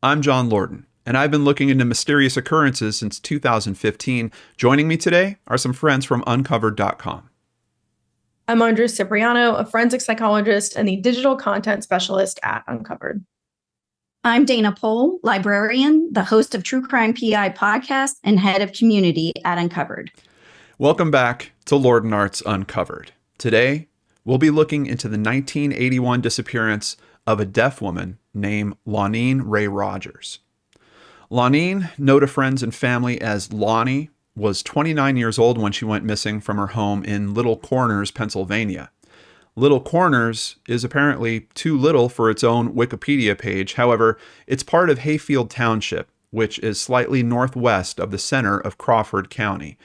I'm John Lorden, and I've been looking into mysterious occurrences since 2015. Joining me today are some friends from uncovered.com. I'm Andrea Cipriano, a forensic psychologist and the digital content specialist at Uncovered. I'm Dana Pohl, librarian, the host of True Crime PI podcast, and head of community at Uncovered. Welcome back to LordanArts Uncovered. Today, we'll be looking into the 1981 disappearance of a deaf woman named Lonene Ray Rogers. Lonene, known to friends and family as Lonnie, was 29 years old when she went missing from her home in Little Corners, Pennsylvania. Little Corners is apparently too little for its own Wikipedia page. However, it's part of Hayfield Township, which is slightly northwest of the center of Crawford County.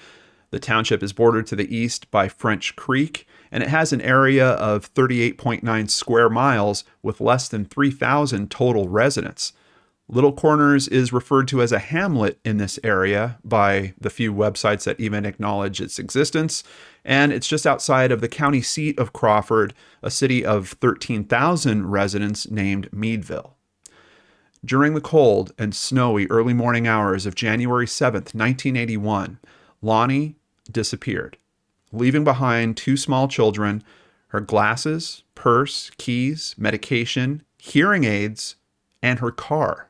The township is bordered to the east by French Creek, and it has an area of 38.9 square miles with less than 3,000 total residents. Little Corners is referred to as a hamlet in this area by the few websites that even acknowledge its existence, and it's just outside of the county seat of Crawford, a city of 13,000 residents named Meadville. During the cold and snowy early morning hours of January 7th, 1981, Lonnie disappeared, leaving behind two small children, her glasses, purse, keys, medication, hearing aids, and her car.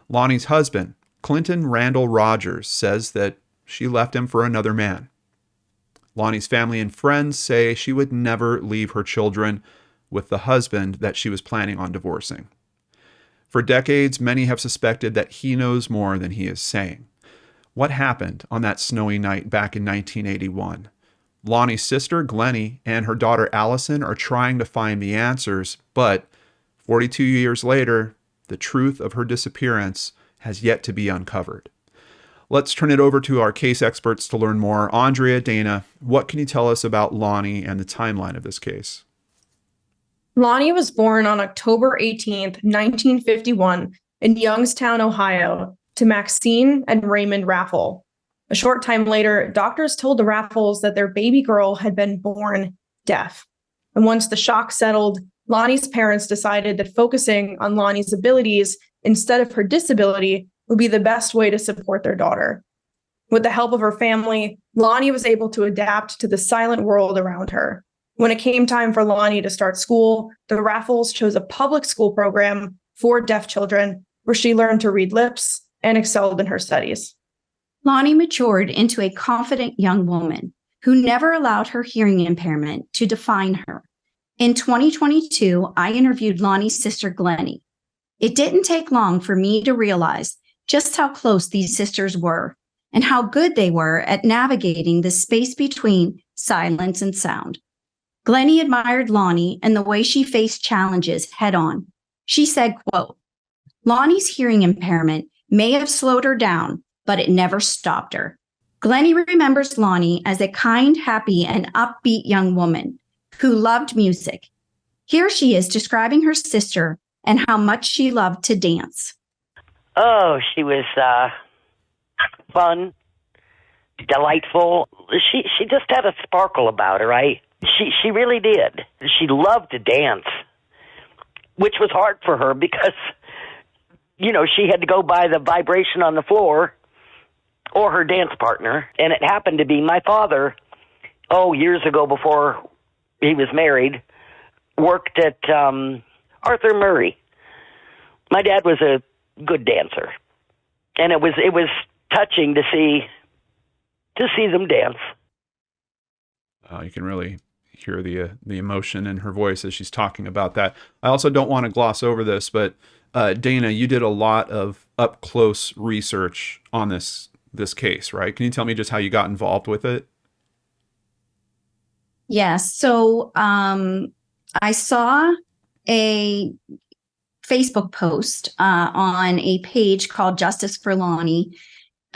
Lonnie's husband, Clinton Randall Rogers, says that she left him for another man. Lonnie's family and friends say she would never leave her children with the husband that she was planning on divorcing. For decades, many have suspected that he knows more than he is saying. What happened on that snowy night back in 1981? Lonnie's sister, Glennie, and her daughter, Allison, are trying to find the answers, but 42 years later, the truth of her disappearance has yet to be uncovered. Let's turn it over to our case experts to learn more. Andrea, Dana, what can you tell us about Lonnie and the timeline of this case? Lonnie was born on October 18th, 1951, in Youngstown, Ohio, to Maxine and Raymond Raffle. A short time later, doctors told the Raffles that their baby girl had been born deaf. And once the shock settled, Lonnie's parents decided that focusing on Lonnie's abilities instead of her disability would be the best way to support their daughter. With the help of her family, Lonnie was able to adapt to the silent world around her. When it came time for Lonnie to start school, the Raffles chose a public school program for deaf children where she learned to read lips and excelled in her studies. Lonnie matured into a confident young woman who never allowed her hearing impairment to define her. In 2022, I interviewed Lonnie's sister, Glennie. It didn't take long for me to realize just how close these sisters were and how good they were at navigating the space between silence and sound. Glennie admired Lonnie and the way she faced challenges head on. She said, quote, "Lonnie's hearing impairment may have slowed her down, but it never stopped her." Glennie remembers Lonnie as a kind, happy, and upbeat young woman who loved music. Here she is describing her sister and how much she loved to dance. Oh, she was fun, delightful. She just had a sparkle about her, right? She really did. She loved to dance, which was hard for her because, she had to go by the vibration on the floor or her dance partner. And it happened to be my father, years ago before he was married, worked at Arthur Murray. My dad was a good dancer, and it was touching to see them dance. You can really hear the emotion in her voice as she's talking about that. I also don't want to gloss over this, but Dana, you did a lot of up close research on this case, right? Can you tell me just how you got involved with it? Yes. So I saw a Facebook post on a page called Justice for Lonnie.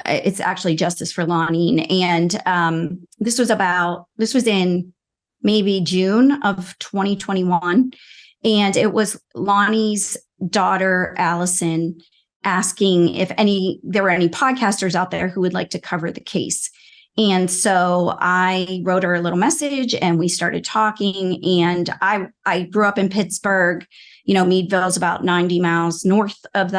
It's actually Justice for Lonnie. And this was in maybe June of 2021. And it was Lonnie's daughter, Allison, asking if there were any podcasters out there who would like to cover the case. And so I wrote her a little message and we started talking. And I grew up in Pittsburgh. Meadville's about 90 miles north of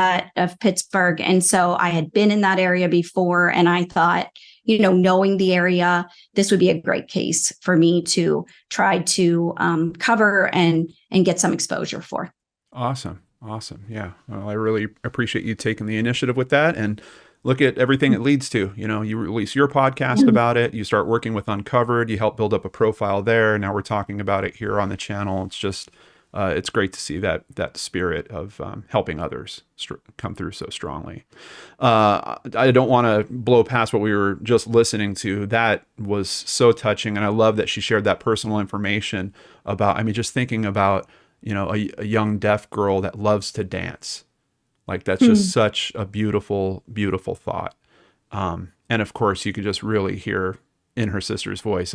Pittsburgh. And so I had been in that area before. And I thought, knowing the area, this would be a great case for me to try to cover and get some exposure for. Awesome. Yeah. Well, I really appreciate you taking the initiative with that, and look at everything it leads to. You release your podcast about it. You start working with Uncovered. You help build up a profile there. Now we're talking about it here on the channel. It's just, it's great to see that spirit of helping others come through so strongly. I don't want to blow past what we were just listening to. That was so touching. And I love that she shared that personal information about, just thinking about, a young deaf girl that loves to dance. Like, that's just such a beautiful, beautiful thought. And of course, you could just really hear in her sister's voice.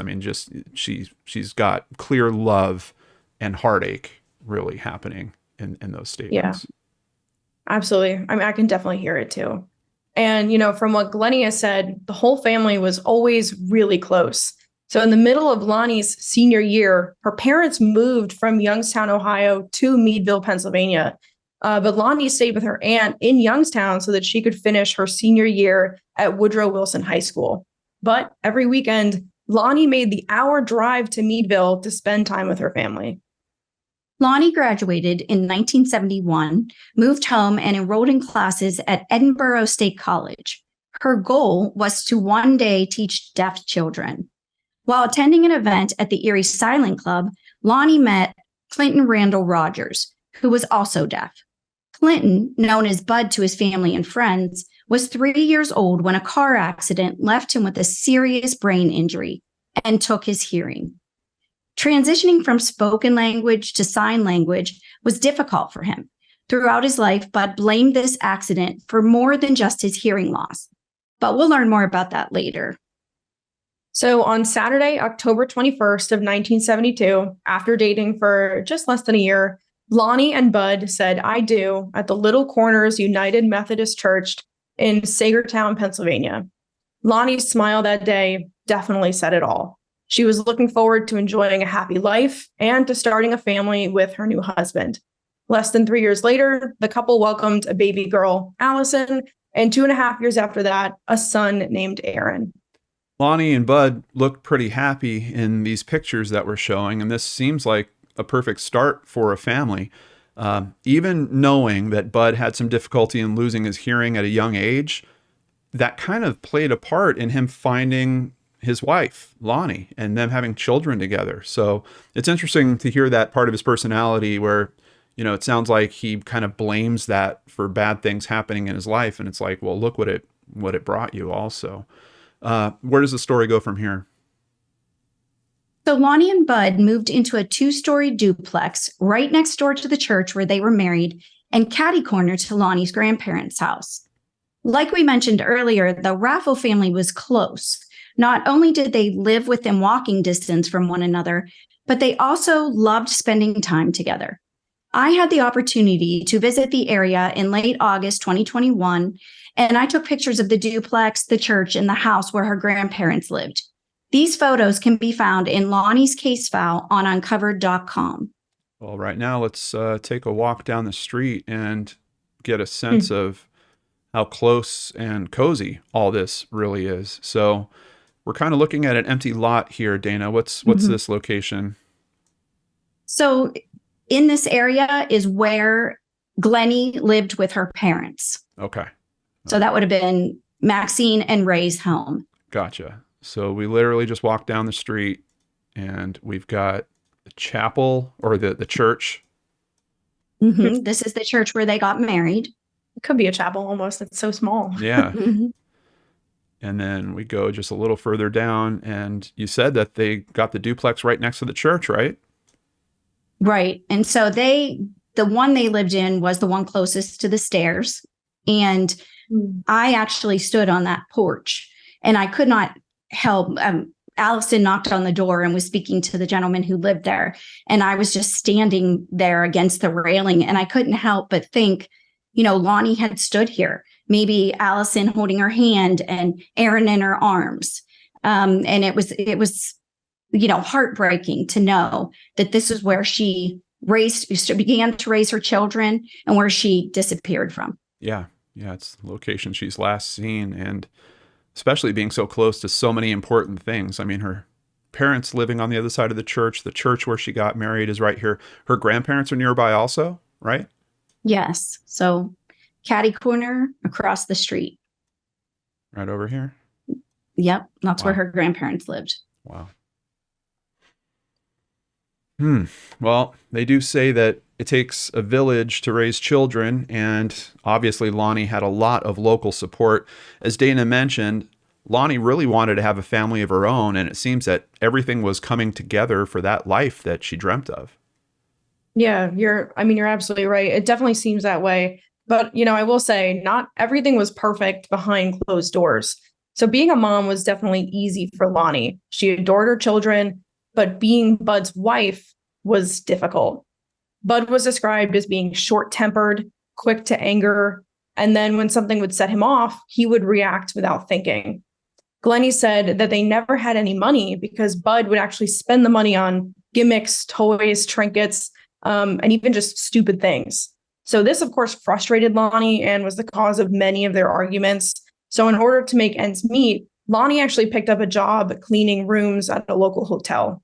She's got clear love and heartache really happening in those statements. Yeah, absolutely. I can definitely hear it too. And, from what Glennie has said, the whole family was always really close. So in the middle of Lonnie's senior year, her parents moved from Youngstown, Ohio to Meadville, Pennsylvania. But Lonnie stayed with her aunt in Youngstown so that she could finish her senior year at Woodrow Wilson High School. But every weekend, Lonnie made the hour drive to Meadville to spend time with her family. Lonnie graduated in 1971, moved home, and enrolled in classes at Edinburgh State College. Her goal was to one day teach deaf children. While attending an event at the Erie Silent Club, Lonnie met Clinton Randall Rogers, who was also deaf. Clinton, known as Bud to his family and friends, was 3 years old when a car accident left him with a serious brain injury and took his hearing. Transitioning from spoken language to sign language was difficult for him. Throughout his life, Bud blamed this accident for more than just his hearing loss. But we'll learn more about that later. So on Saturday, October 21st of 1972, after dating for just less than a year, Lonnie and Bud said "I do" at the Little Corners United Methodist Church in Sagertown, Pennsylvania. Lonnie's smile that day definitely said it all. She was looking forward to enjoying a happy life and to starting a family with her new husband. Less than 3 years later, the couple welcomed a baby girl, Allison, and 2.5 years after that, a son named Aaron. Lonnie and Bud looked pretty happy in these pictures that we're showing, and this seems like a perfect start for a family. Even knowing that Bud had some difficulty in losing his hearing at a young age, that kind of played a part in him finding his wife, Lonnie, and them having children together. So it's interesting to hear that part of his personality where, it sounds like he kind of blames that for bad things happening in his life. And it's like, well, look what it brought you also. Where does the story go from here? So Lonnie and Bud moved into a 2-story duplex right next door to the church where they were married and catty-corner to Lonnie's grandparents' house. Like we mentioned earlier, the Raffle family was close. Not only did they live within walking distance from one another, but they also loved spending time together. I had the opportunity to visit the area in late August 2021, and I took pictures of the duplex, the church, and the house where her grandparents lived. These photos can be found in Lonnie's case file on uncovered.com. Well, right now, let's take a walk down the street and get a sense of how close and cozy all this really is. So we're kind of looking at an empty lot here, Dana. What's this location? So in this area is where Glennie lived with her parents. Okay. So that would have been Maxine and Ray's home. Gotcha. So we literally just walked down the street and we've got the chapel or the church. Mm-hmm. This is the church where they got married. It could be a chapel almost. It's so small. Yeah. Mm-hmm. And then we go just a little further down, and you said that they got the duplex right next to the church, right? Right. And so the one they lived in was the one closest to the stairs. And I actually stood on that porch and I could not help. Allison knocked on the door and was speaking to the gentleman who lived there. And I was just standing there against the railing, and I couldn't help but think, Lonnie had stood here, maybe Allison holding her hand and Aaron in her arms. And it was, heartbreaking to know that this is where she began to raise her children and where she disappeared from. Yeah. Yeah. It's the location she's last seen. And especially being so close to so many important things. I mean, her parents living on the other side of the church where she got married is right here. Her grandparents are nearby also, right? Yes. So catty corner across the street. Right over here. Yep. That's where her grandparents lived. Wow. Well, they do say that it takes a village to raise children, and obviously Lonnie had a lot of local support. As Dana mentioned, Lonnie really wanted to have a family of her own, and it seems that everything was coming together for that life that she dreamt of. Yeah, you're absolutely right. It definitely seems that way. But, I will say not everything was perfect behind closed doors. So being a mom was definitely easy for Lonnie. She adored her children, but being Bud's wife was difficult. Bud was described as being short-tempered, quick to anger, and then when something would set him off, he would react without thinking. Glennie said that they never had any money because Bud would actually spend the money on gimmicks, toys, trinkets, and even just stupid things. So this, of course, frustrated Lonnie and was the cause of many of their arguments. So in order to make ends meet, Lonnie actually picked up a job cleaning rooms at a local hotel.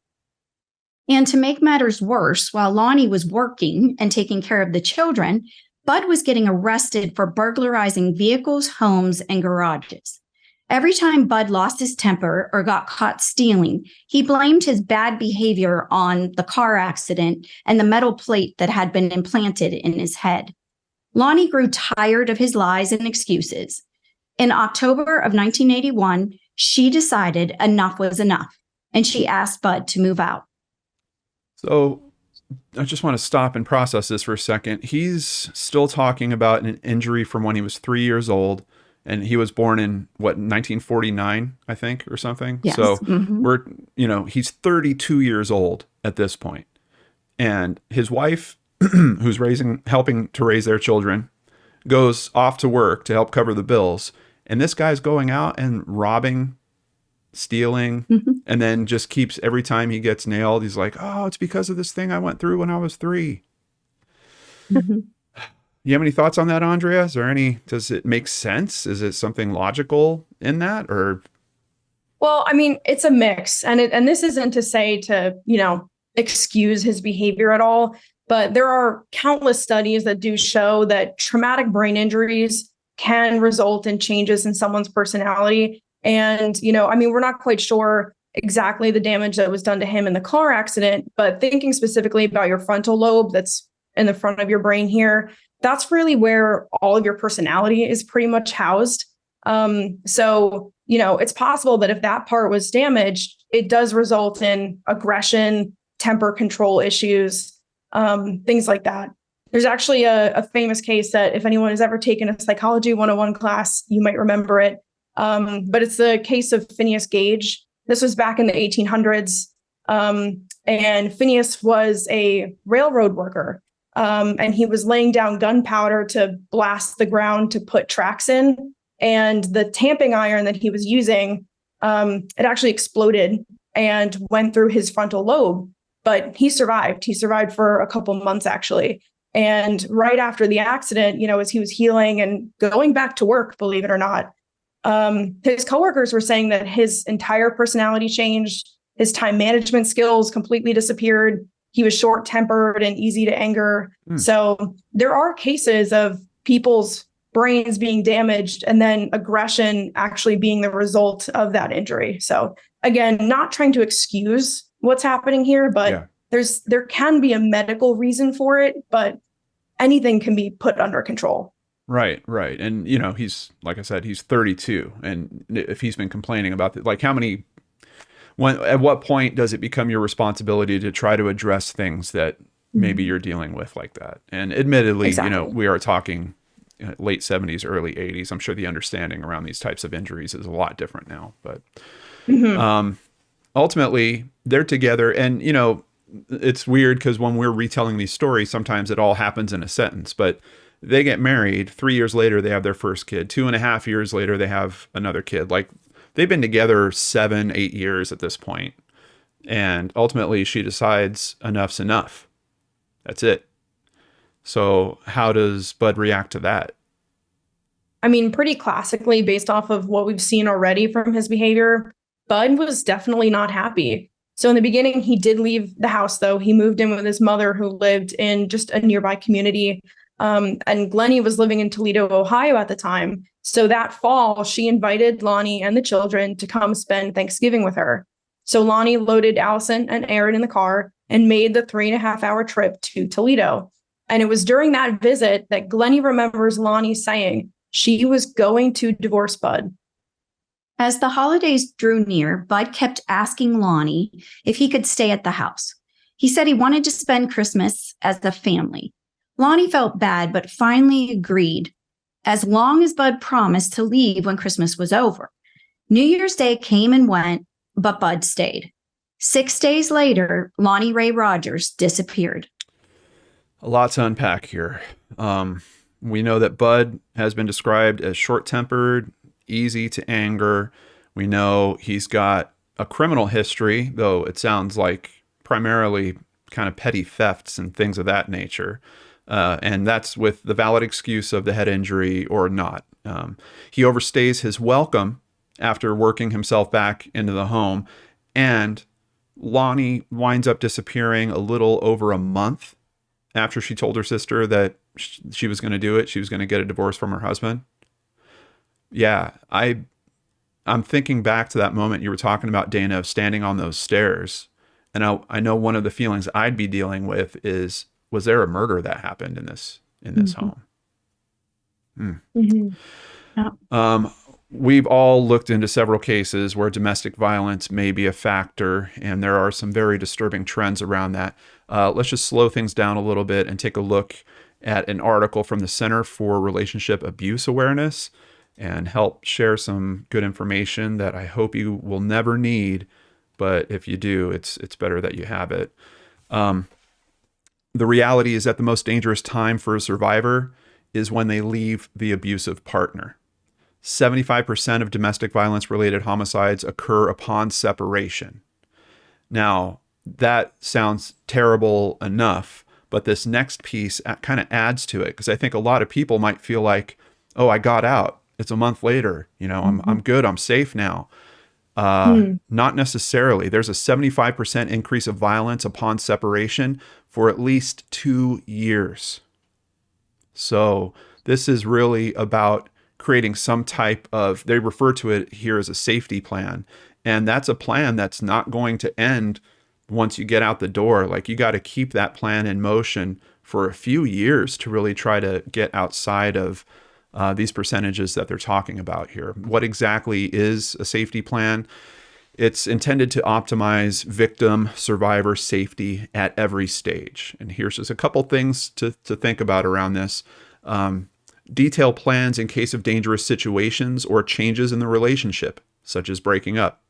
And to make matters worse, while Lonnie was working and taking care of the children, Bud was getting arrested for burglarizing vehicles, homes, and garages. Every time Bud lost his temper or got caught stealing, he blamed his bad behavior on the car accident and the metal plate that had been implanted in his head. Lonnie grew tired of his lies and excuses. In October of 1981, she decided enough was enough, and she asked Bud to move out. So I just want to stop and process this for a second. He's still talking about an injury from when he was 3 years old, and he was born in 1949, I think, or something. Yes. So he's 32 years old at this point. And his wife, who's helping to raise their children, goes off to work to help cover the bills. And this guy's going out and robbing, stealing, and then just keeps, every time he gets nailed, he's like, oh, it's because of this thing I went through when I was 3. You have any thoughts on that, Andrea? Does it make sense? Is it something logical in that, or? Well, it's a mix, and this isn't to say to, excuse his behavior at all, but there are countless studies that do show that traumatic brain injuries can result in changes in someone's personality. And, we're not quite sure exactly the damage that was done to him in the car accident, but thinking specifically about your frontal lobe that's in the front of your brain here, that's really where all of your personality is pretty much housed. So, it's possible that if that part was damaged, it does result in aggression, temper control issues, things like that. There's actually a famous case that if anyone has ever taken a Psychology 101 class, you might remember it. But it's the case of Phineas Gage. This was back in the 1800s. And Phineas was a railroad worker. And he was laying down gunpowder to blast the ground to put tracks in. And the tamping iron that he was using, it actually exploded and went through his frontal lobe. But he survived. He survived for a couple months, actually. And right after the accident, as he was healing and going back to work, believe it or not, his coworkers were saying that his entire personality changed. His time management skills completely disappeared. He was short-tempered and easy to anger. So there are cases of people's brains being damaged and then aggression actually being the result of that injury. So again, not trying to excuse what's happening here, but there can be a medical reason for it, but anything can be put under control. Right. And, he's, like I said, he's 32. And if he's been complaining about it, like at what point does it become your responsibility to try to address things that maybe you're dealing with like that? And admittedly, we are talking late 70s, early 80s. I'm sure the understanding around these types of injuries is a lot different now, but ultimately they're together. And, it's weird because when we're retelling these stories, sometimes it all happens in a sentence, but they get married. 3 years later, they have their first kid. 2.5 years later, they have another kid. Like they've been together 7, 8 years at this point. And ultimately she decides enough's enough. That's it. So how does Bud react to that? I mean, pretty classically, based off of what we've seen already from his behavior, Bud was definitely not happy. So in the beginning, he did leave the house, though. He moved in with his mother, who lived in just a nearby community. And Glennie was living in Toledo, Ohio at the time. So that fall, she invited Lonnie and the children to come spend Thanksgiving with her. So Lonnie loaded Allison and Aaron in the car and made the 3.5-hour trip to Toledo. And it was during that visit that Glennie remembers Lonnie saying she was going to divorce Bud. As the holidays drew near, Bud kept asking Lonnie if he could stay at the house. He said he wanted to spend Christmas as a family. Lonnie felt bad, but finally agreed, as long as Bud promised to leave when Christmas was over. New Year's Day came and went, but Bud stayed. 6 days later, Lonene Ray Rogers disappeared. A lot to unpack here. We know that Bud has been described as short-tempered, easy to anger. We know he's got a criminal history, though it sounds like primarily kind of petty thefts and things of that nature. And that's with the valid excuse of the head injury or not. He overstays his welcome after working himself back into the home. And Lonnie winds up disappearing a little over a month after she told her sister that she was going to do it. She was going to get a divorce from her husband. Yeah, I'm thinking back to that moment you were talking about, Dana, of standing on those stairs. And I know one of the feelings I'd be dealing with is, was there a murder that happened in this home? Mm-hmm. Yeah. We've all looked into several cases where domestic violence may be a factor, and there are some very disturbing trends around that. Let's just slow things down a little bit and take a look at an article from the Center for Relationship Abuse Awareness and help share some good information that I hope you will never need, but if you do, it's better that you have it. The reality is that the most dangerous time for a survivor is when they leave the abusive partner. 75% of domestic violence related homicides occur upon separation. Now, that sounds terrible enough, but this next piece kind of adds to it, because I think a lot of people might feel like, oh, I got out. It's a month later. I'm good. I'm safe now. Not necessarily. There's a 75% increase of violence upon separation for at least 2 years. So this is really about creating some type of, they refer to it here as a safety plan. And that's a plan that's not going to end once you get out the door. Like, you got to keep that plan in motion for a few years to really try to get outside of these percentages that they're talking about here. What exactly is a safety plan? It's intended to optimize victim survivor safety at every stage. And here's just a couple things to think about around this. Detail plans in case of dangerous situations or changes in the relationship, such as breaking up.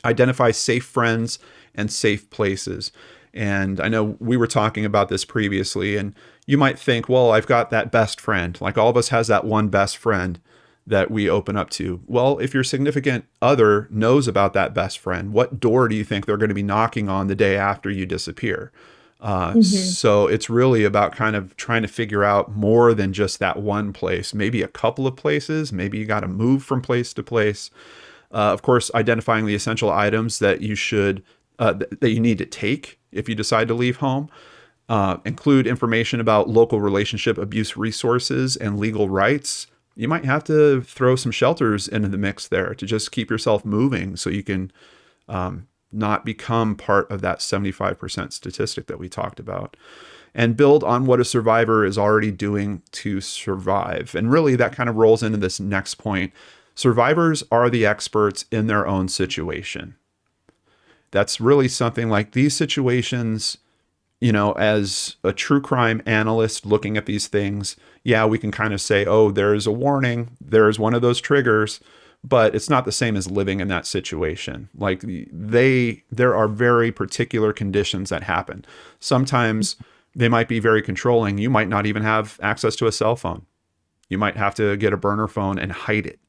Identify safe friends and safe places. And I know we were talking about this previously, and you might think, well, I've got that best friend. Like, all of us has that one best friend that we open up to. Well, if your significant other knows about that best friend, what door do you think they're going to be knocking on the day after you disappear? So it's really about kind of trying to figure out more than just that one place, maybe a couple of places. Maybe you got to move from place to place. Of course, identifying the essential items that you should, that you need to take if you decide to leave home. Include information about local relationship abuse resources and legal rights. You might have to throw some shelters into the mix there to just keep yourself moving so you can not become part of that 75% statistic that we talked about. And build on what a survivor is already doing to survive. And really that kind of rolls into this next point. Survivors are the experts in their own situation. That's really something like these situations, as a true crime analyst looking at these things, yeah, we can kind of say, oh, there's a warning, there's one of those triggers, but it's not the same as living in that situation. Like, there are very particular conditions that happen. Sometimes they might be very controlling. You might not even have access to a cell phone. You might have to get a burner phone and hide it.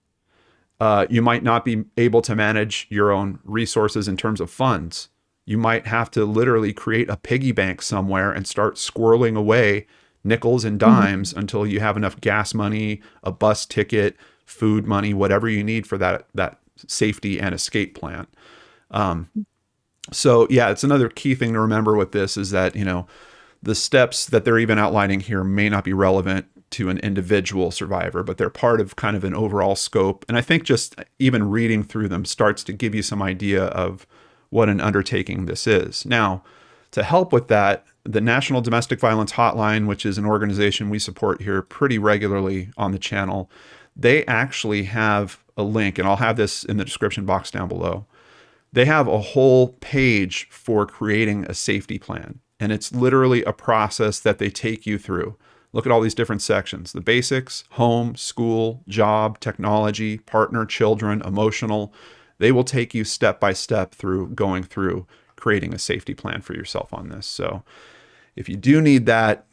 You might not be able to manage your own resources in terms of funds. You might have to literally create a piggy bank somewhere and start squirreling away nickels and dimes until you have enough gas money, a bus ticket, food money, whatever you need for that safety and escape plan. So yeah, it's another key thing to remember with this is that, the steps that they're even outlining here may not be relevant to an individual survivor, but they're part of kind of an overall scope. And I think just even reading through them starts to give you some idea of what an undertaking this is. Now, to help with that, the National Domestic Violence Hotline, which is an organization we support here pretty regularly on the channel, they actually have a link, and I'll have this in the description box down below. They have a whole page for creating a safety plan. And it's literally a process that they take you through. Look at all these different sections: the basics, home, school, job, technology, partner, children, emotional. They will take you step by step through going through creating a safety plan for yourself on this. So if you do need that,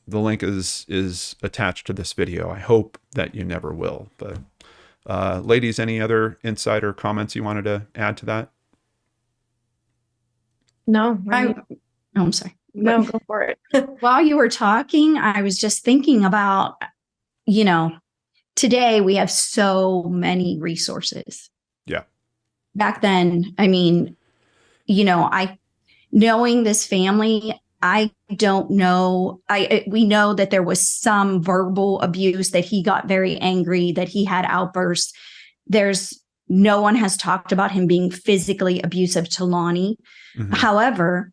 the link is attached to this video. I hope that you never will. But ladies, any other insight or comments you wanted to add to that? No, I'm sorry. no, go for it. While you were talking, I was just thinking about, today we have so many resources. Yeah. Back then, knowing this family, I don't know. We know that there was some verbal abuse, that he got very angry, that he had outbursts. No one has talked about him being physically abusive to Lonnie. However,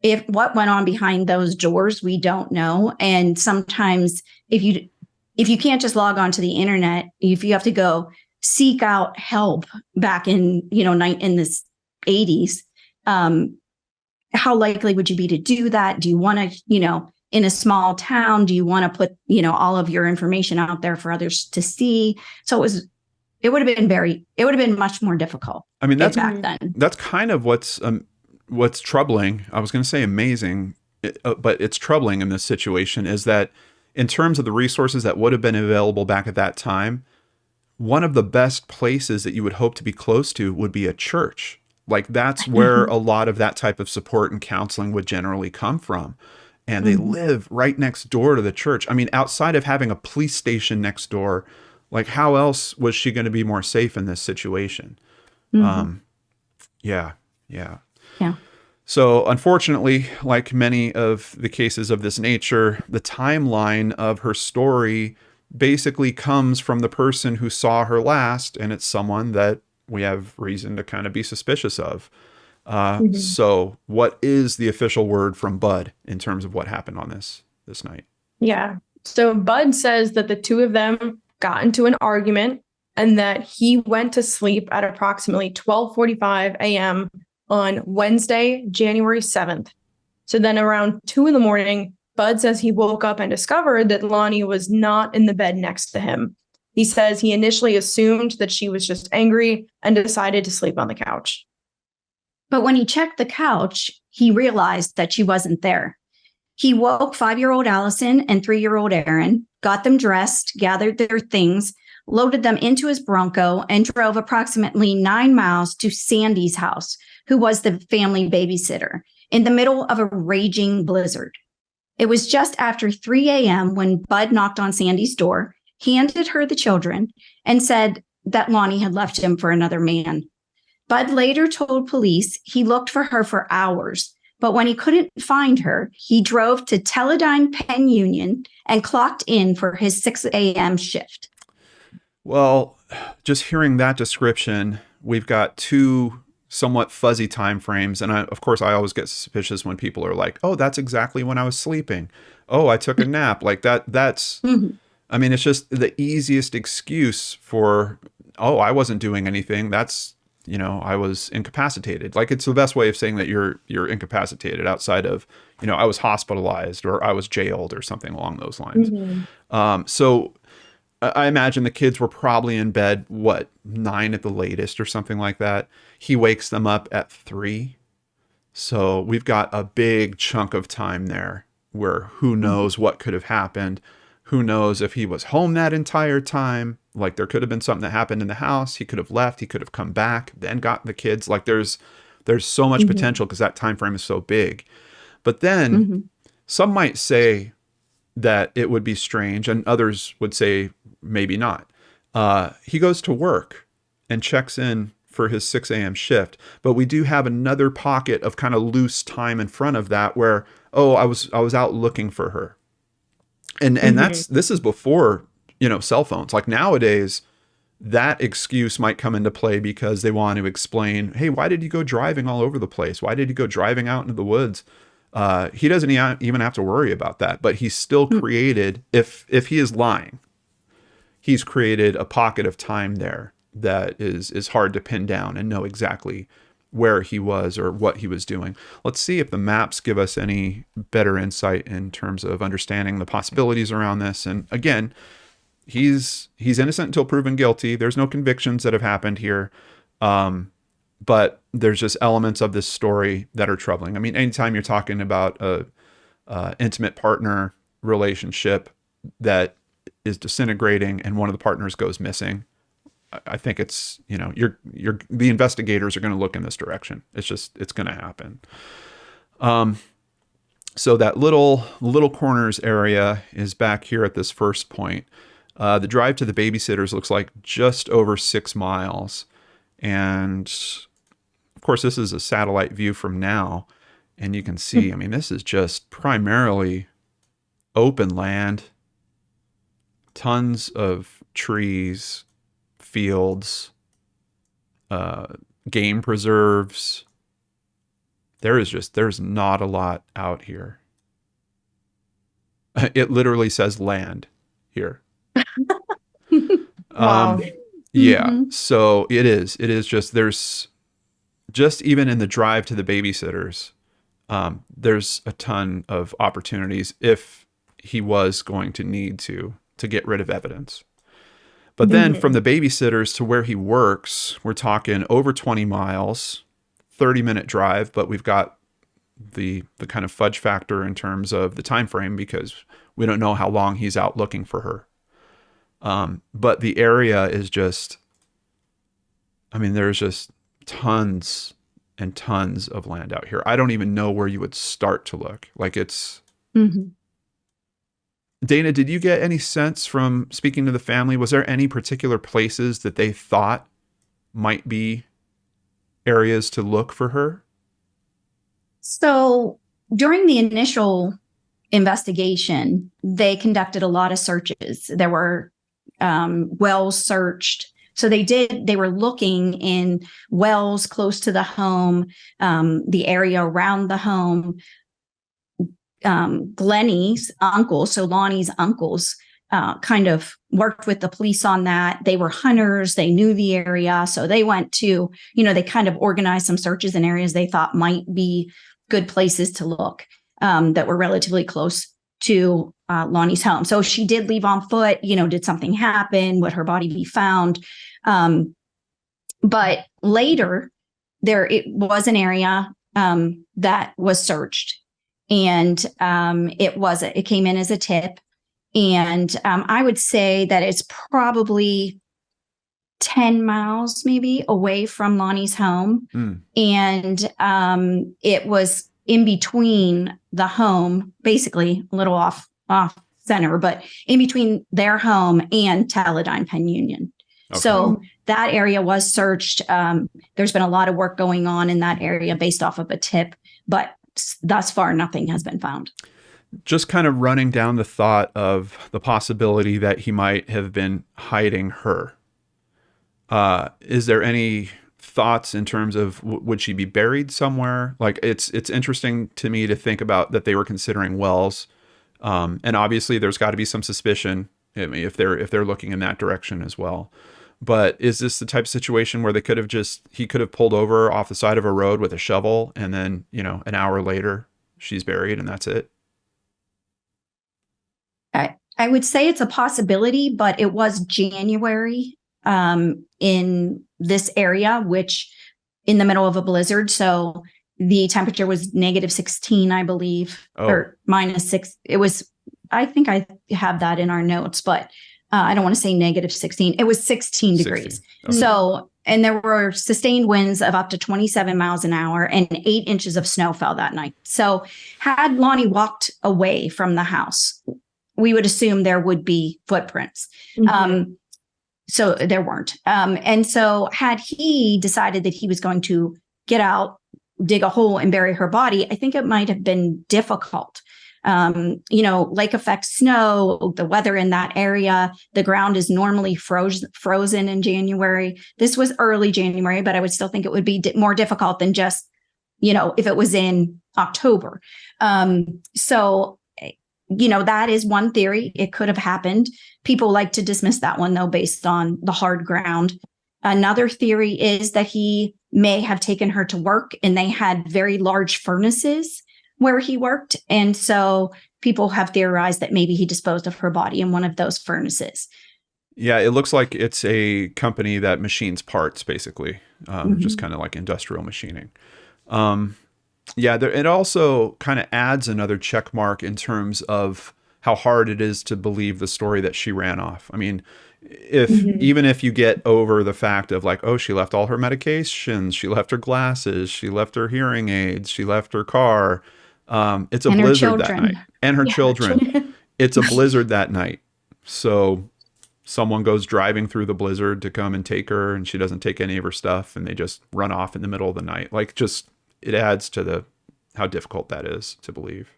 if what went on behind those doors, we don't know. And sometimes if you can't just log on to the internet, if you have to go seek out help back in, in the 80s, how likely would you be to do that? Do you want to, in a small town, do you want to put, all of your information out there for others to see? So it would have been much more difficult. I mean, back then. That's kind of what's troubling. I was going to say amazing, but it's troubling in this situation is that in terms of the resources that would have been available back at that time, one of the best places that you would hope to be close to would be a church. Like that's where a lot of that type of support and counseling would generally come from. And they live right next door to the church. I mean, outside of having a police station next door, like how else was she going to be more safe in this situation? Yeah. So unfortunately, like many of the cases of this nature, the timeline of her story basically comes from the person who saw her last, and it's someone that we have reason to kind of be suspicious of. So what is the official word from Bud in terms of what happened on this night? Yeah. So Bud says that the two of them got into an argument and that he went to sleep at approximately 12:45 a.m. on Wednesday, January 7th. So then around 2 a.m, Bud says he woke up and discovered that Lonnie was not in the bed next to him. He says he initially assumed that she was just angry and decided to sleep on the couch. But when he checked the couch, he realized that she wasn't there. He woke 5-year-old Allison and 3-year-old Aaron, got them dressed, gathered their things, loaded them into his Bronco, and drove approximately 9 miles to Sandy's house, who was the family babysitter, in the middle of a raging blizzard. It was just after 3 a.m. when Bud knocked on Sandy's door, handed her the children, and said that Lonnie had left him for another man. Bud later told police he looked for her for hours, but when he couldn't find her, he drove to Teledyne Penn Union and clocked in for his 6 a.m. shift. Well, just hearing that description, we've got two somewhat fuzzy time frames. And of course, I always get suspicious when people are like, oh, that's exactly when I was sleeping. Oh, I took a nap. Like that's, I mean, it's just the easiest excuse for, oh, I wasn't doing anything. That's, I was incapacitated. Like it's the best way of saying that you're incapacitated outside of, I was hospitalized or I was jailed or something along those lines. So I imagine the kids were probably in bed, 9 at the latest or something like that. He wakes them up at 3. So we've got a big chunk of time there where who knows what could have happened. Who knows if he was home that entire time? Like there could have been something that happened in the house. He could have left. He could have come back, then gotten the kids. Like there's so much potential because that time frame is so big. But then some might say that it would be strange, and others would say maybe not. He goes to work and checks in for his 6 a.m. shift, but we do have another pocket of kind of loose time in front of that where, oh, I was out looking for her. And this is before, cell phones. Like nowadays, that excuse might come into play because they want to explain, hey, why did you go driving all over the place? Why did you go driving out into the woods? He doesn't even have to worry about that, but he's still created, if he is lying, he's created a pocket of time there that is hard to pin down and know exactly where he was or what he was doing. Let's see if the maps give us any better insight in terms of understanding the possibilities around this. And again, he's innocent until proven guilty. There's no convictions that have happened here. But there's just elements of this story that are troubling. I mean, anytime you're talking about a intimate partner relationship that is disintegrating and one of the partners goes missing, I think it's, the investigators are going to look in this direction. It's going to happen. So that little corners area is back here at this first point. The drive to the babysitters looks like just over 6 miles. And of course, this is a satellite view from now. And you can see, I mean, this is just primarily open land, tons of trees, fields, game preserves. There's not a lot out here. It literally says land here. Wow. Yeah. So it is just, there's just even in the drive to the babysitters, there's a ton of opportunities if he was going to need to get rid of evidence. But then from the babysitters to where he works, we're talking over 20 miles, 30-minute drive, but we've got the kind of fudge factor in terms of the time frame because we don't know how long he's out looking for her. But the area is just, I mean, there's just tons and tons of land out here. I don't even know where you would start to look. Like it's... Dana, did you get any sense from speaking to the family? Was there any particular places that they thought might be areas to look for her? So during the initial investigation, they conducted a lot of searches. There were wells searched. So they were looking in wells close to the home, the area around the home. Glennie's uncle, so Lonnie's uncles, kind of worked with the police on that. They were hunters. They knew the area. So they went to, they kind of organized some searches in areas they thought might be good places to look, that were relatively close to Lonnie's home. So she did leave on foot. Did something happen? Would her body be found? But later, it was an area that was searched. And it came in as a tip. And I would say that it's probably 10 miles maybe away from Lonnie's home. And it was in between the home, basically a little off center, but in between their home and Teledyne Penn Union. Okay. So that area was searched. There's been a lot of work going on in that area based off of a tip, but thus far, nothing has been found. Just kind of running down the thought of the possibility that he might have been hiding her. Is there any thoughts in terms of would she be buried somewhere? Like it's interesting to me to think about that they were considering wells, and obviously there's got to be some suspicion if they're looking in that direction as well. But is this the type of situation where he could have pulled over off the side of a road with a shovel and then, an hour later she's buried and that's it? I would say it's a possibility, but it was January in this area, which in the middle of a blizzard. So the temperature was -16, I believe, or -6. It was I think I have that in our notes, but I don't want to say negative 16. It was 16 degrees. Okay. So, and there were sustained winds of up to 27 miles an hour and 8 inches of snow fell that night. So had Lonnie walked away from the house, we would assume there would be footprints. So there weren't. And so had he decided that he was going to get out, dig a hole and bury her body, I think it might have been difficult. Lake effect snow, the weather in that area, the ground is normally frozen in January. This was early January, but I would still think it would be more difficult than just, if it was in October. That is one theory. It could have happened. People like to dismiss that one, though, based on the hard ground. Another theory is that he may have taken her to work and they had very large furnaces where he worked. And so people have theorized that maybe he disposed of her body in one of those furnaces. Yeah, it looks like it's a company that machines parts, basically, just kind of like industrial machining. It also kind of adds another check mark in terms of how hard it is to believe the story that she ran off. I mean, even if you get over the fact of like, oh, she left all her medications, she left her glasses, she left her hearing aids, she left her car. It's a blizzard that night. And her children. It's a blizzard that night. So someone goes driving through the blizzard to come and take her, and she doesn't take any of her stuff, and they just run off in the middle of the night. It adds to how difficult that is to believe.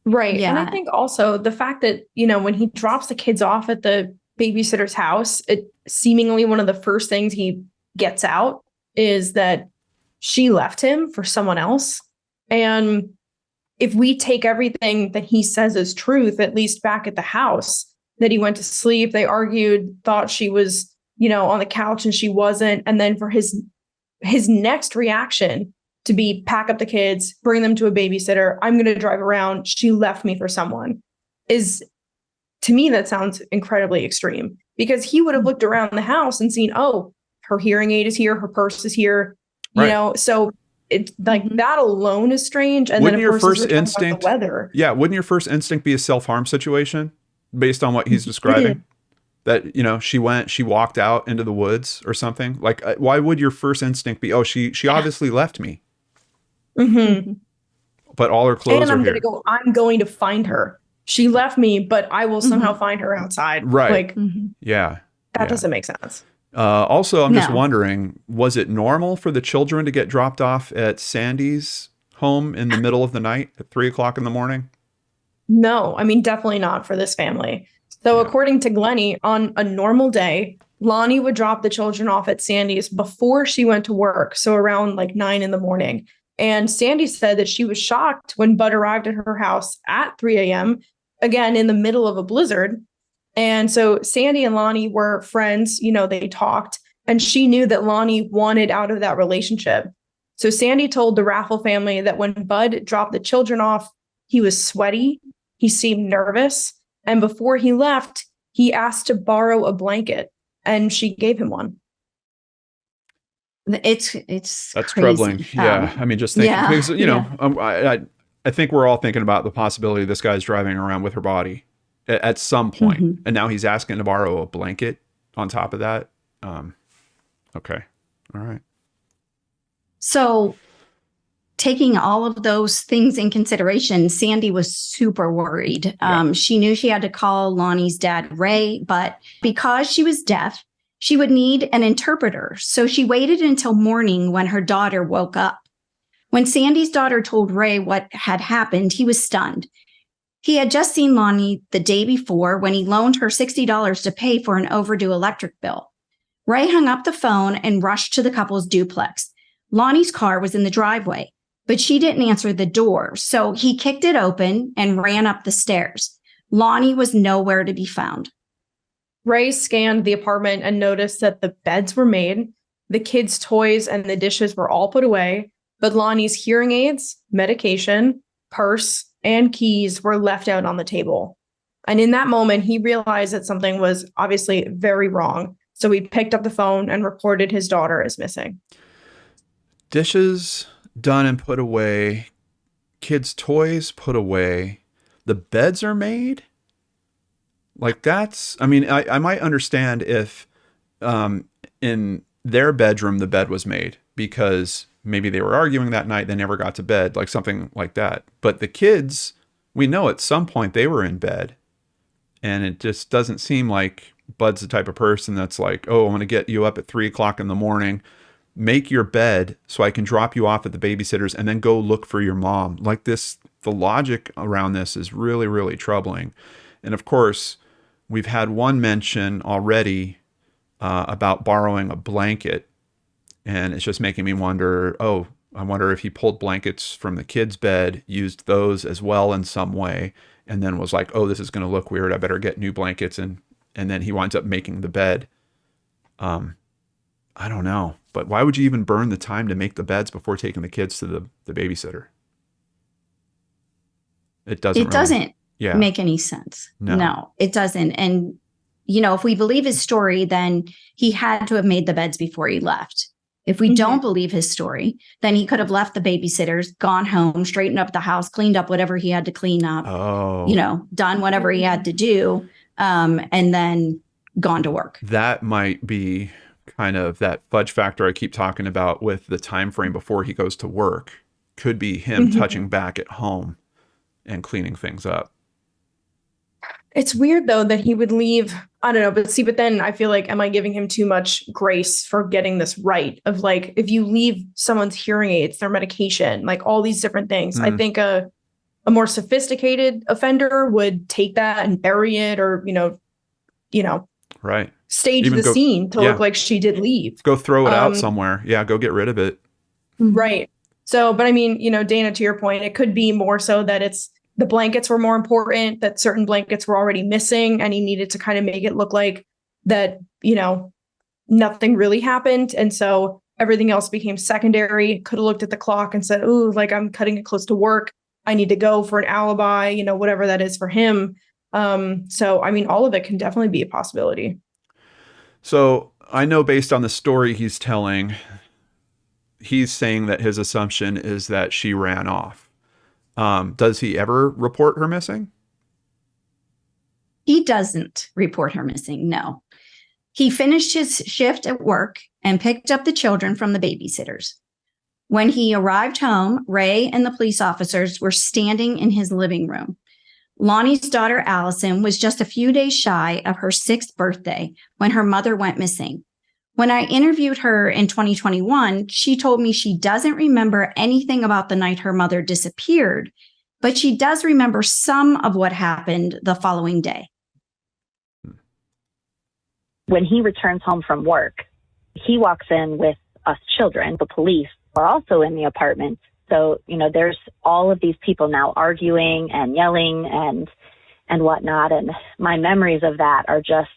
Right. Yeah. And I think also the fact that, when he drops the kids off at the babysitter's house, it seemingly one of the first things he gets out is that she left him for someone else. And if we take everything that he says as truth, at least back at the house, that he went to sleep, they argued, thought she was, on the couch and she wasn't. And then for his next reaction to be pack up the kids, bring them to a babysitter, I'm going to drive around, she left me for someone, to me, that sounds incredibly extreme, because he would have looked around the house and seen, oh, her hearing aid is here, her purse is here, so it's like that alone is strange. And wouldn't then of course, your first instinct, the weather. Yeah, wouldn't your first instinct be a self-harm situation based on what he's describing? That, she walked out into the woods or something? Like, why would your first instinct be, oh, she obviously left me. But all her clothes are here. I'm going to find her. She left me, but I will somehow find her outside. Right. Like, that doesn't make sense. Also, I'm just wondering, was it normal for the children to get dropped off at Sandy's home in the middle of the night at 3:00 in the morning? No, I mean, definitely not for this family. So according to Glennie, on a normal day, Lonnie would drop the children off at Sandy's before she went to work. So around like 9 a.m. And Sandy said that she was shocked when Bud arrived at her house at 3 a.m., again, in the middle of a blizzard. And so Sandy and Lonnie were friends, they talked, and she knew that Lonnie wanted out of that relationship. So Sandy told the Raffle family that when Bud dropped the children off, he was sweaty, he seemed nervous, and before he left, he asked to borrow a blanket, and she gave him one. That's crazy. Troubling. I mean, just thinking, because, I think we're all thinking about the possibility this guy's driving around with her body at some point, and now he's asking to borrow a blanket on top of that. Okay. All right. So taking all of those things in consideration, Sandy was super worried. She knew she had to call Lonnie's dad, Ray, but because she was deaf, she would need an interpreter. So she waited until morning when her daughter woke up. When Sandy's daughter told Ray what had happened, he was stunned. He had just seen Lonnie the day before when he loaned her $60 to pay for an overdue electric bill. Ray hung up the phone and rushed to the couple's duplex. Lonnie's car was in the driveway, but she didn't answer the door, so he kicked it open and ran up the stairs. Lonnie was nowhere to be found. Ray scanned the apartment and noticed that the beds were made, the kids' toys and the dishes were all put away, but Lonnie's hearing aids, medication, purse, and keys were left out on the table. And in that moment, he realized that something was obviously very wrong. So he picked up the phone and reported his daughter as missing. Dishes done and put away, kids' toys put away, the beds are made. Like that's, I mean, I might understand if in their bedroom the bed was made because maybe they were arguing that night, they never got to bed, like something like that. But the kids, we know at some point they were in bed, and it just doesn't seem like Bud's the type of person that's like, oh, I'm going to get you up at 3 o'clock in the morning, make your bed so I can drop you off at the babysitter's and then go look for your mom. Like this, the logic around this is really, really troubling. And of course, we've had one mention already about borrowing a blanket. And it's just making me wonder, oh, I wonder if he pulled blankets from the kid's bed, used those as well in some way, and then was like, oh, this is going to look weird. I better get new blankets. And then he winds up making the bed. I don't know. But why would you even burn the time to make the beds before taking the kids to the babysitter? It doesn't make any sense. No, it doesn't. And, if we believe his story, then he had to have made the beds before he left. If we don't believe his story, then he could have left the babysitters, gone home, straightened up the house, cleaned up whatever he had to clean up, done whatever he had to do, and then gone to work. That might be kind of that fudge factor I keep talking about with the time frame before he goes to work. Could be him touching back at home and cleaning things up. It's weird though that he would leave. I don't know, but then I feel like, am I giving him too much grace for getting this right? Of like, if you leave someone's hearing aids, their medication, like all these different things, I think a more sophisticated offender would take that and bury it, or right, stage the scene to look like she did leave. Go throw it out somewhere. Yeah, go get rid of it. Right. So, but I mean, Dana, to your point, it could be more so that it's the blankets were more important, that certain blankets were already missing, and he needed to kind of make it look like that, nothing really happened. And so everything else became secondary. Could have looked at the clock and said, ooh, like I'm cutting it close to work. I need to go for an alibi, whatever that is for him. So, I mean, all of it can definitely be a possibility. So I know based on the story he's telling, he's saying that his assumption is that she ran off. Does he ever report her missing? He doesn't report her missing, no. He finished his shift at work and picked up the children from the babysitters. When he arrived home, Ray and the police officers were standing in his living room. Lonnie's daughter, Allison, was just a few days shy of her 6th birthday when her mother went missing. When I interviewed her in 2021, she told me she doesn't remember anything about the night her mother disappeared, but she does remember some of what happened the following day. When he returns home from work, he walks in with us children. The police are also in the apartment. So, there's all of these people now arguing and yelling and whatnot. And my memories of that are just,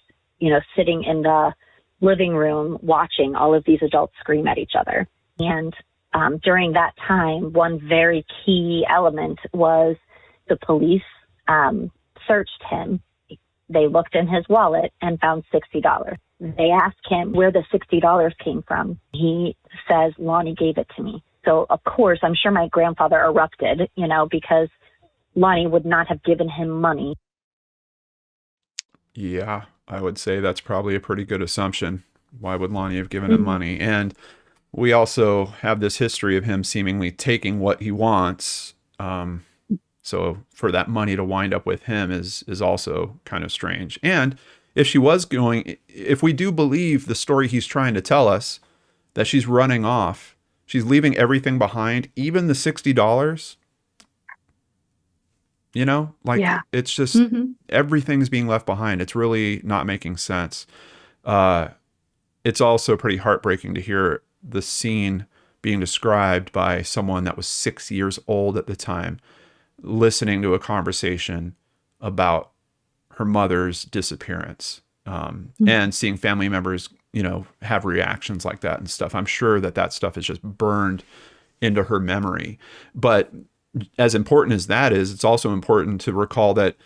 sitting in the living room watching all of these adults scream at each other. And during that time, one very key element was the police searched him. They looked in his wallet and found $60. They asked him where the $60 came from. He says, Lonnie gave it to me. So, of course, I'm sure my grandfather erupted, because Lonnie would not have given him money. Yeah, I would say that's probably a pretty good assumption. Why would Lonnie have given him money? And we also have this history of him seemingly taking what he wants. So for that money to wind up with him is also kind of strange. And if we do believe the story he's trying to tell us, that she's running off, she's leaving everything behind, even the $60, it's just everything's being left behind. It's really not making sense. It's also pretty heartbreaking to hear the scene being described by someone that was 6 years old at the time, listening to a conversation about her mother's disappearance, and seeing family members, have reactions like that and stuff. I'm sure that stuff is just burned into her memory. But as important as that is, it's also important to recall that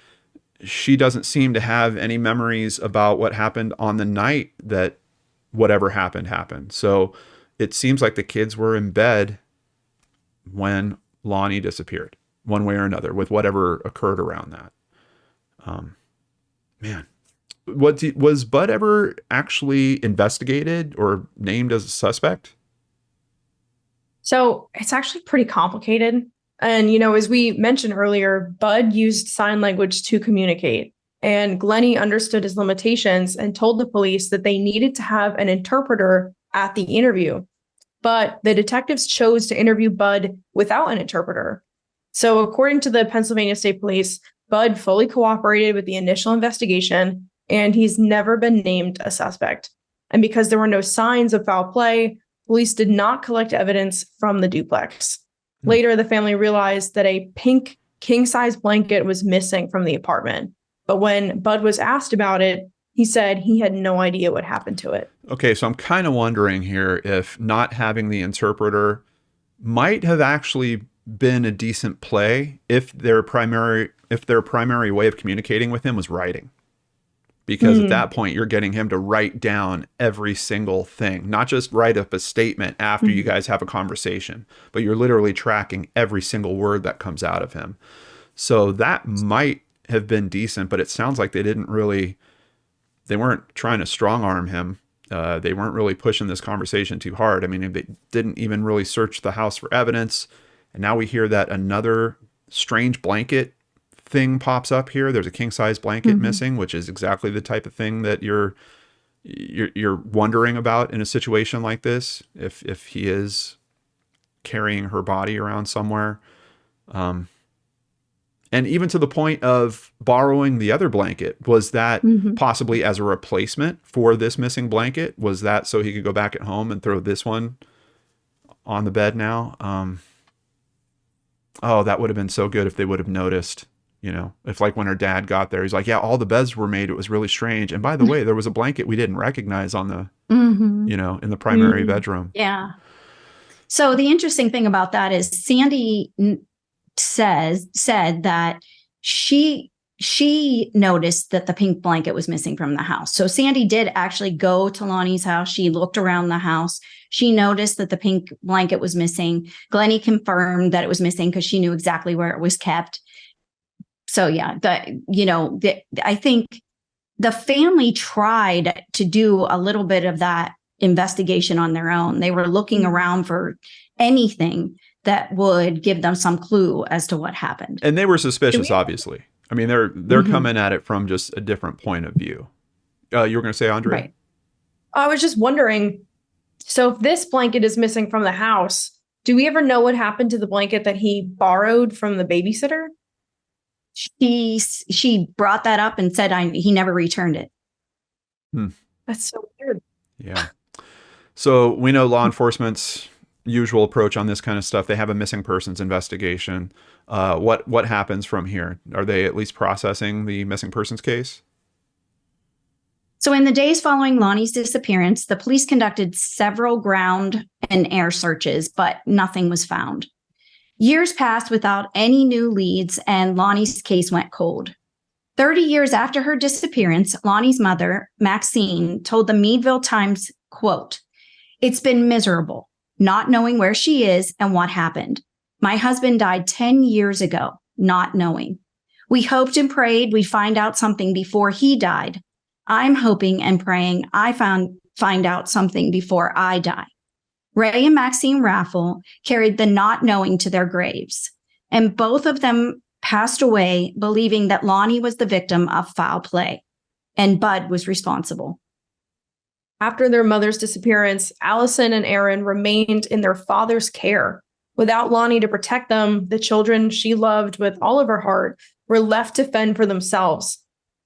she doesn't seem to have any memories about what happened on the night that whatever happened. So it seems like the kids were in bed when Lonnie disappeared. one way or another with whatever occurred around that. Man, was Bud ever actually investigated or named as a suspect? So it's actually pretty complicated. And, as we mentioned earlier, Bud used sign language to communicate. And Glennie understood his limitations and told the police that they needed to have an interpreter at the interview. But the detectives chose to interview Bud without an interpreter. So according to the Pennsylvania State Police, Bud fully cooperated with the initial investigation, and he's never been named a suspect. And because there were no signs of foul play, police did not collect evidence from the duplex. Later, the family realized that a pink king-size blanket was missing from the apartment. But when Bud was asked about it, he said he had no idea what happened to it. Okay, so I'm kind of wondering here if not having the interpreter might have actually been a decent play if their primary way of communicating with him was writing. Because at that point, you're getting him to write down every single thing, not just write up a statement after you guys have a conversation, but you're literally tracking every single word that comes out of him. So that might have been decent, but it sounds like they weren't trying to strong arm him. They weren't really pushing this conversation too hard. I mean, they didn't even really search the house for evidence. And now we hear that another strange blanket thing pops up here. There's a king-size blanket missing, which is exactly the type of thing that you're wondering about in a situation like this. If he is carrying her body around somewhere, and even to the point of borrowing the other blanket, was that possibly as a replacement for this missing blanket? Was that so he could go back at home and throw this one on the bed now? Oh, that would have been so good if they would have noticed. If like when her dad got there, he's like, yeah, all the beds were made. It was really strange. And by the way, there was a blanket we didn't recognize on the, in the primary bedroom. Yeah. So the interesting thing about that is Sandy said that she noticed that the pink blanket was missing from the house. So Sandy did actually go to Lonnie's house. She looked around the house. She noticed that the pink blanket was missing. Glennie confirmed that it was missing because she knew exactly where it was kept. So yeah, I think the family tried to do a little bit of that investigation on their own. They were looking around for anything that would give them some clue as to what happened. And they were suspicious, obviously. I mean, they're coming at it from just a different point of view. You were going to say, Andre? Right. I was just wondering, so if this blanket is missing from the house, do we ever know what happened to the blanket that he borrowed from the babysitter? She brought that up and said he never returned it. That's so weird. Yeah. So we know law enforcement's usual approach on this kind of stuff. They have a missing persons investigation. What happens from here? Are they at least processing the missing persons case? So in the days following Lonnie's disappearance, the police conducted several ground and air searches, but nothing was found. Years passed without any new leads, and Lonnie's case went cold. 30 years after her disappearance, Lonnie's mother, Maxine, told the Meadville Times, quote, "It's been miserable, not knowing where she is and what happened. My husband died 10 years ago, not knowing. We hoped and prayed we'd find out something before he died. I'm hoping and praying I find out something before I die." Ray and Maxine Raffle carried the not knowing to their graves, and both of them passed away believing that Lonnie was the victim of foul play, and Bud was responsible. After their mother's disappearance, Allison and Aaron remained in their father's care. Without Lonnie to protect them, the children she loved with all of her heart were left to fend for themselves.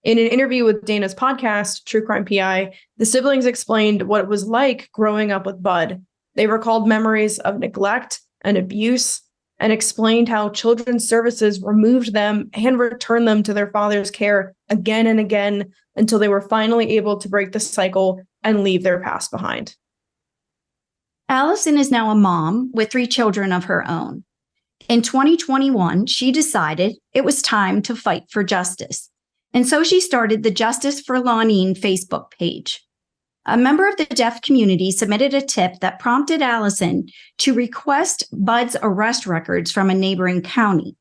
In an interview with Dana's podcast, True Crime PI, the siblings explained what it was like growing up with Bud. They recalled memories of neglect and abuse and explained how children's services removed them and returned them to their father's care again and again until they were finally able to break the cycle and leave their past behind. Allison is now a mom with 3 children of her own. In 2021, she decided it was time to fight for justice. And so she started the Justice for Lonene Facebook page. A member of the deaf community submitted a tip that prompted Allison to request Bud's arrest records from a neighboring county.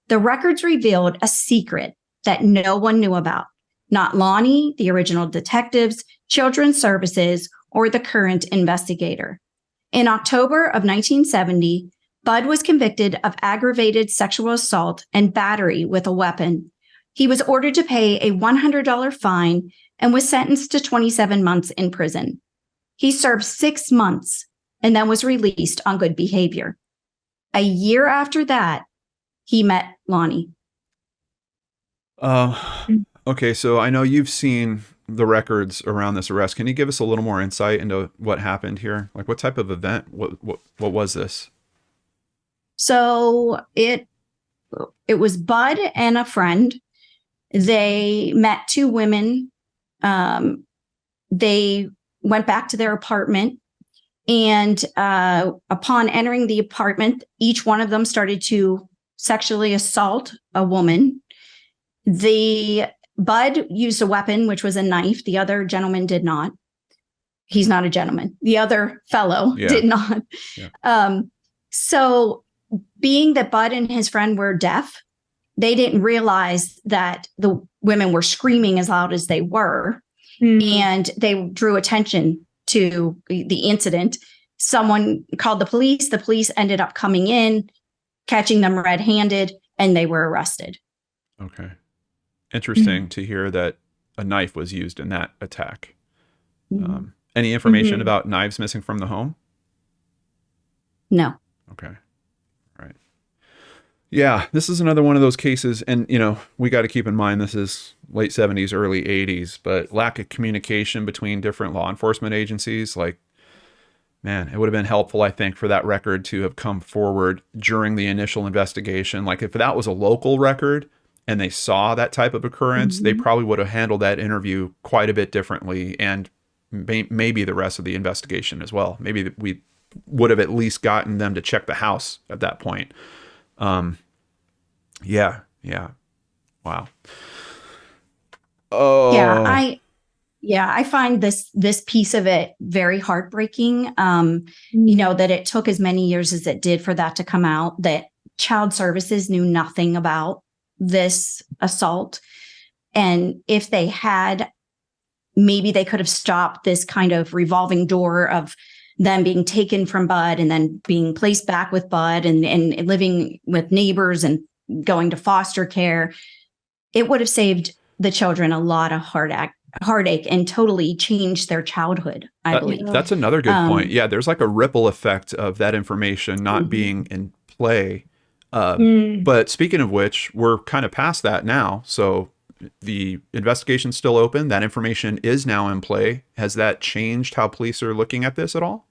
The records revealed a secret that no one knew about. Not Lonnie, the original detectives, children's services, or the current investigator. In October of 1970, Bud was convicted of aggravated sexual assault and battery with a weapon. He was ordered to pay a $100 fine and was sentenced to 27 months in prison. He served 6 months and then was released on good behavior. A year after that, he met Lonnie. Okay, so I know you've seen the records around this arrest. Can you give us a little more insight into what happened here? Like, what type of event? What was this? So it was Bud and a friend. They met 2 women. They went back to their apartment, and upon entering the apartment, each one of them started to sexually assault a woman. The Bud used a weapon, which was a knife. The other gentleman did not. He's not a gentleman. The other fellow did not. Yeah. So being that Bud and his friend were deaf, they didn't realize that the women were screaming as loud as they were. And they drew attention to the incident. Someone called the police. The police ended up coming in, catching them red-handed, and they were arrested. Okay. Interesting to hear that a knife was used in that attack. Any information about knives missing from the home? No. Okay. Right. Yeah, this is another one of those cases, and we got to keep in mind this is late 70s, early 80s, but lack of communication between different law enforcement agencies. Like, man, it would have been helpful, I think, for that record to have come forward during the initial investigation. Like, if that was a local record and they saw that type of occurrence, they probably would have handled that interview quite a bit differently, and maybe the rest of the investigation as well. Maybe we would have at least gotten them to check the house at that point. Yeah. Wow. Oh. Yeah, I find this piece of it very heartbreaking. That it took as many years as it did for that to come out, that child services knew nothing about this assault. And if they had, maybe they could have stopped this kind of revolving door of them being taken from Bud and then being placed back with Bud and living with neighbors and going to foster care. It would have saved the children a lot of heartache and totally changed their childhood, I believe. That's another good point. Yeah, there's like a ripple effect of that information not being in play. But speaking of which, we're kind of past that now. So the investigation's still open. That information is now in play. Has that changed how police are looking at this at all?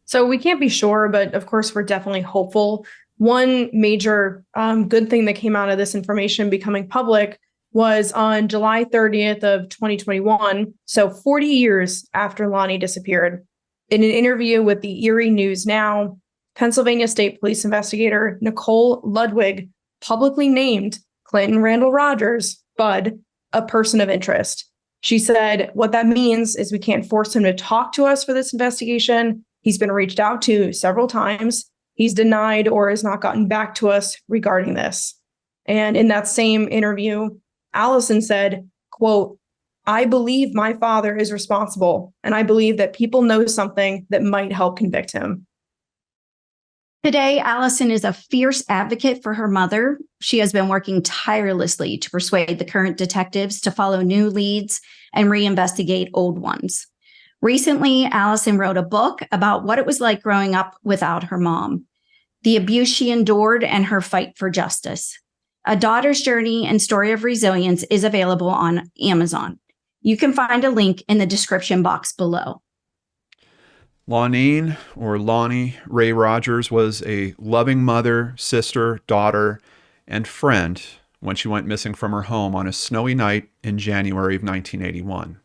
So we can't be sure, but of course, we're definitely hopeful. One major good thing that came out of this information becoming public was on July 30th of 2021, so 40 years after Lonnie disappeared. In an interview with the Erie News Now, Pennsylvania State Police investigator Nicole Ludwig publicly named Clinton Randall Rogers, Bud, a person of interest. She said, what that means is we can't force him to talk to us for this investigation. He's been reached out to several times. He's denied or has not gotten back to us regarding this. And in that same interview, Allison said, quote, I believe my father is responsible, and I believe that people know something that might help convict him. Today, Allison is a fierce advocate for her mother. She has been working tirelessly to persuade the current detectives to follow new leads and reinvestigate old ones. Recently, Allison wrote a book about what it was like growing up without her mom, the abuse she endured, and her fight for justice. A Daughter's Journey and Story of Resilience is available on Amazon. You can find a link in the description box below. Lonene, or Lonene Ray Rogers, was a loving mother, sister, daughter, and friend when she went missing from her home on a snowy night in January of 1981.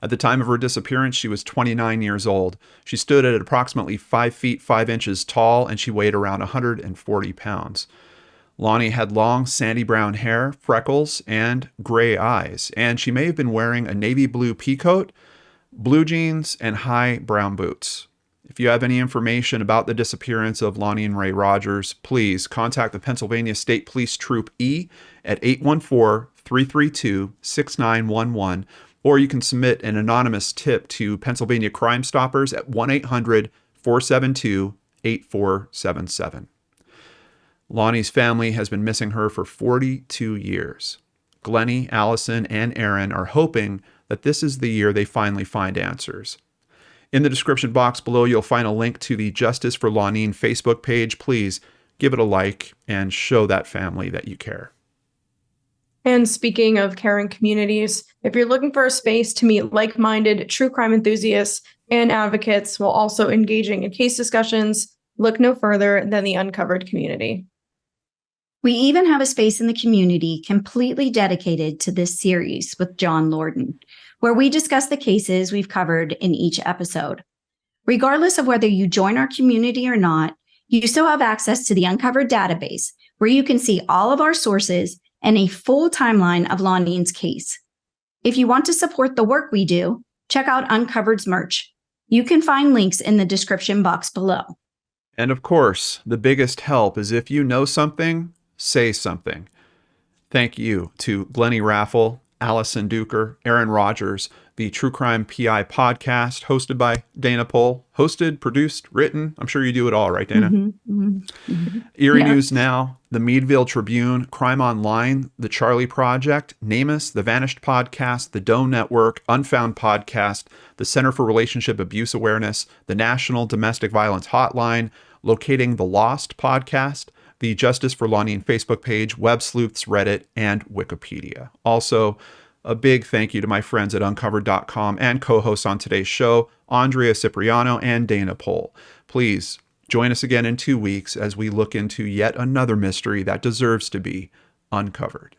At the time of her disappearance, she was 29 years old. She stood at approximately 5 feet 5 inches tall, and she weighed around 140 pounds. Lonnie had long, sandy brown hair, freckles, and gray eyes, and she may have been wearing a navy blue peacoat, blue jeans, and high brown boots. If you have any information about the disappearance of Lonene Ray Rogers, please contact the Pennsylvania State Police Troop E at 814-332-6911, or you can submit an anonymous tip to Pennsylvania Crime Stoppers at 1-800-472-8477. Lonnie's family has been missing her for 42 years. Glennie, Allison, and Aaron are hoping that this is the year they finally find answers. In the description box below, you'll find a link to the Justice for Lonene Facebook page. Please give it a like and show that family that you care. And speaking of caring communities, if you're looking for a space to meet like-minded true crime enthusiasts and advocates while also engaging in case discussions, look no further than the Uncovered community. We even have a space in the community completely dedicated to this series with John Lorden, where we discuss the cases we've covered in each episode. Regardless of whether you join our community or not, you still have access to the Uncovered database, where you can see all of our sources and a full timeline of Lonene's case. If you want to support the work we do, check out Uncovered's merch. You can find links in the description box below. And of course, the biggest help is if you know something, say something. Thank you to Glennie Raffle, Allison Duker, Aaron Rogers, the True Crime PI podcast hosted by Dana Pohl. Hosted, produced, written. I'm sure you do it all, right, Dana? Erie News Now, the Meadville Tribune, Crime Online, The Charlie Project, NamUs, The Vanished Podcast, The Doe Network, Unfound Podcast, the Center for Relationship Abuse Awareness, the National Domestic Violence Hotline, Locating the Lost Podcast, the Justice for Lonene Facebook page, Web Sleuths, Reddit, and Wikipedia. Also, a big thank you to my friends at uncovered.com and co-hosts on today's show, Andrea Cipriano and Dana Pohl. Please join us again in 2 weeks as we look into yet another mystery that deserves to be uncovered.